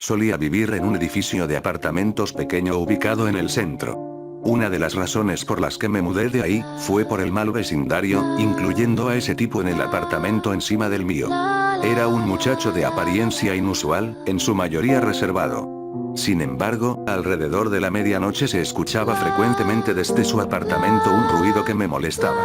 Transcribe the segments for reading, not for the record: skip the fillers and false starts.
Solía vivir en un edificio de apartamentos pequeño ubicado en el centro. Una de las razones por las que me mudé de ahí, fue por el mal vecindario, incluyendo a ese tipo en el apartamento encima del mío. Era un muchacho de apariencia inusual, en su mayoría reservado. Sin embargo, alrededor de la medianoche se escuchaba frecuentemente desde su apartamento un ruido que me molestaba.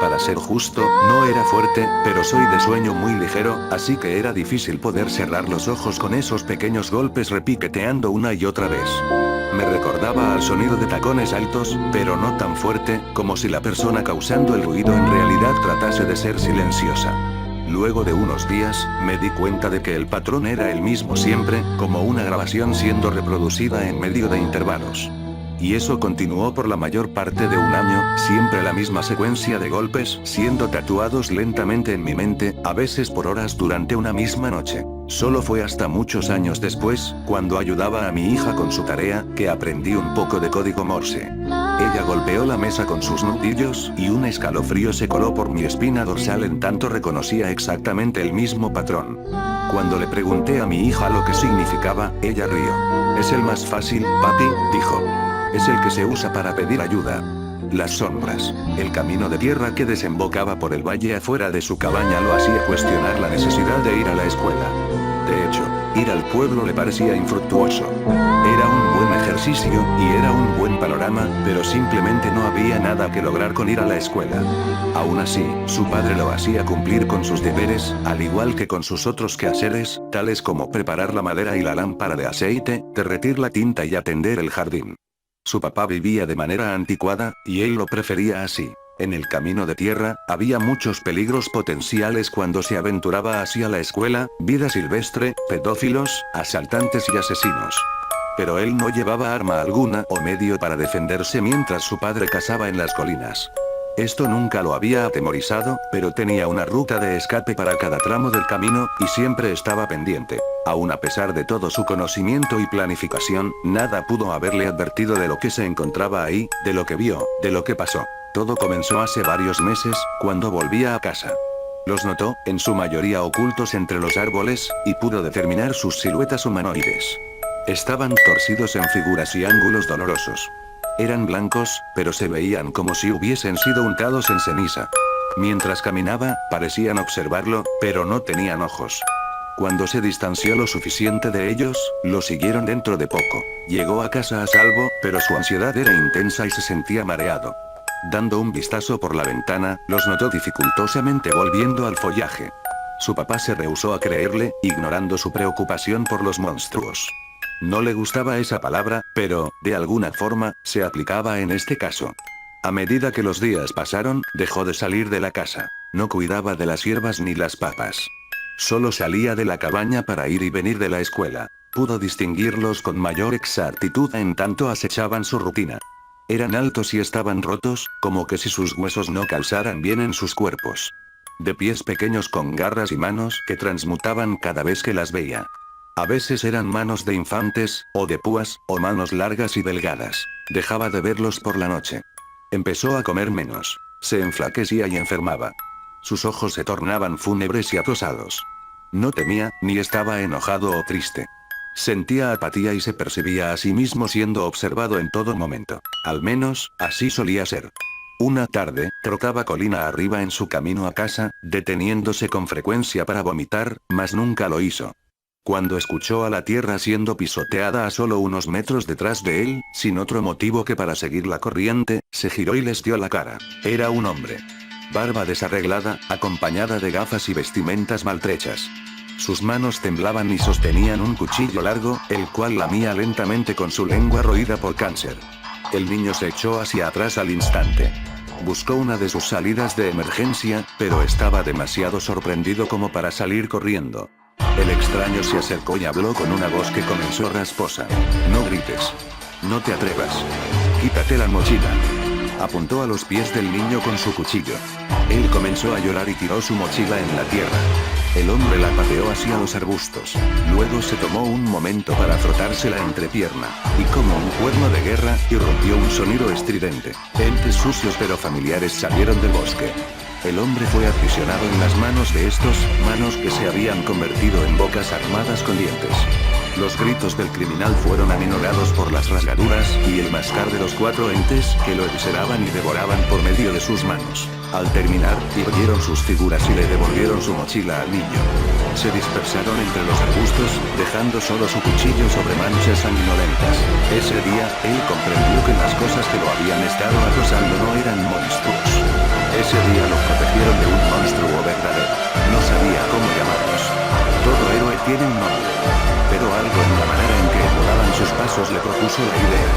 Para ser justo, no era fuerte, pero soy de sueño muy ligero, así que era difícil poder cerrar los ojos con esos pequeños golpes repiqueteando una y otra vez. Me recordaba al sonido de tacones altos, pero no tan fuerte, como si la persona causando el ruido en realidad tratase de ser silenciosa. Luego de unos días, me di cuenta de que el patrón era el mismo siempre, como una grabación siendo reproducida en medio de intervalos. Y eso continuó por la mayor parte de un año, siempre la misma secuencia de golpes, siendo tatuados lentamente en mi mente, a veces por horas durante una misma noche. Solo fue hasta muchos años después, cuando ayudaba a mi hija con su tarea, que aprendí un poco de código Morse. Ella golpeó la mesa con sus nudillos, y un escalofrío se coló por mi espina dorsal en tanto reconocía exactamente el mismo patrón. Cuando le pregunté a mi hija lo que significaba, ella rió. Es el más fácil, papi, dijo. Es el que se usa para pedir ayuda. Las sombras, el camino de tierra que desembocaba por el valle afuera de su cabaña lo hacía cuestionar la necesidad de ir a la escuela. De hecho, ir al pueblo le parecía infructuoso. Era un buen ejercicio, y era un buen panorama, pero simplemente no había nada que lograr con ir a la escuela. Aún así, su padre lo hacía cumplir con sus deberes, al igual que con sus otros quehaceres, tales como preparar la madera y la lámpara de aceite, derretir la tinta y atender el jardín. Su papá vivía de manera anticuada, y él lo prefería así. En el camino de tierra, había muchos peligros potenciales cuando se aventuraba hacia la escuela, vida silvestre, pedófilos, asaltantes y asesinos. Pero él no llevaba arma alguna o medio para defenderse mientras su padre cazaba en las colinas. Esto nunca lo había atemorizado, pero tenía una ruta de escape para cada tramo del camino, y siempre estaba pendiente. Aún a pesar de todo su conocimiento y planificación, nada pudo haberle advertido de lo que se encontraba ahí, de lo que vio, de lo que pasó. Todo comenzó hace varios meses, cuando volvía a casa. Los notó, en su mayoría ocultos entre los árboles, y pudo determinar sus siluetas humanoides. Estaban torcidos en figuras y ángulos dolorosos. Eran blancos, pero se veían como si hubiesen sido untados en ceniza. Mientras caminaba, parecían observarlo, pero no tenían ojos. Cuando se distanció lo suficiente de ellos, lo siguieron dentro de poco. Llegó a casa a salvo, pero su ansiedad era intensa y se sentía mareado. Dando un vistazo por la ventana, los notó dificultosamente volviendo al follaje. Su papá se rehusó a creerle, ignorando su preocupación por los monstruos. No le gustaba esa palabra, pero, de alguna forma, se aplicaba en este caso. A medida que los días pasaron, dejó de salir de la casa. No cuidaba de las hierbas ni las papas. Solo salía de la cabaña para ir y venir de la escuela. Pudo distinguirlos con mayor exactitud en tanto acechaban su rutina. Eran altos y estaban rotos, como que si sus huesos no calzaran bien en sus cuerpos. De pies pequeños con garras y manos que transmutaban cada vez que las veía. A veces eran manos de infantes, o de púas, o manos largas y delgadas. Dejaba de verlos por la noche. Empezó a comer menos. Se enflaquecía y enfermaba. Sus ojos se tornaban fúnebres y atosados. No temía, ni estaba enojado o triste. Sentía apatía y se percibía a sí mismo siendo observado en todo momento. Al menos, así solía ser. Una tarde, trotaba colina arriba en su camino a casa, deteniéndose con frecuencia para vomitar, mas nunca lo hizo. Cuando escuchó a la tierra siendo pisoteada a solo unos metros detrás de él, sin otro motivo que para seguir la corriente, se giró y les dio la cara. Era un hombre. Barba desarreglada, acompañada de gafas y vestimentas maltrechas. Sus manos temblaban y sostenían un cuchillo largo, el cual lamía lentamente con su lengua roída por cáncer. El niño se echó hacia atrás al instante. Buscó una de sus salidas de emergencia, pero estaba demasiado sorprendido como para salir corriendo. El extraño se acercó y habló con una voz que comenzó rasposa. No grites. No te atrevas. Quítate la mochila. Apuntó a los pies del niño con su cuchillo. Él comenzó a llorar y tiró su mochila en la tierra. El hombre la pateó hacia los arbustos. Luego se tomó un momento para frotarse la entrepierna, y como un cuerno de guerra, irrumpió un sonido estridente. Entes sucios pero familiares salieron del bosque. El hombre fue aprisionado en las manos de estos, manos que se habían convertido en bocas armadas con dientes. Los gritos del criminal fueron aminorados por las rasgaduras y el mascar de los 4 entes que lo evisceraban y devoraban por medio de sus manos. Al terminar, hirvieron sus figuras y le devolvieron su mochila al niño. Se dispersaron entre los arbustos, dejando solo su cuchillo sobre manchas sanguinolentas. Ese día, él comprendió que las cosas que lo habían estado acosando no eran monstruos. Ese día lo protegieron de un monstruo verdadero. No sabía cómo llamarlos. Todo héroe tiene un nombre. Pero algo en la manera en que volaban sus pasos le propuso la idea.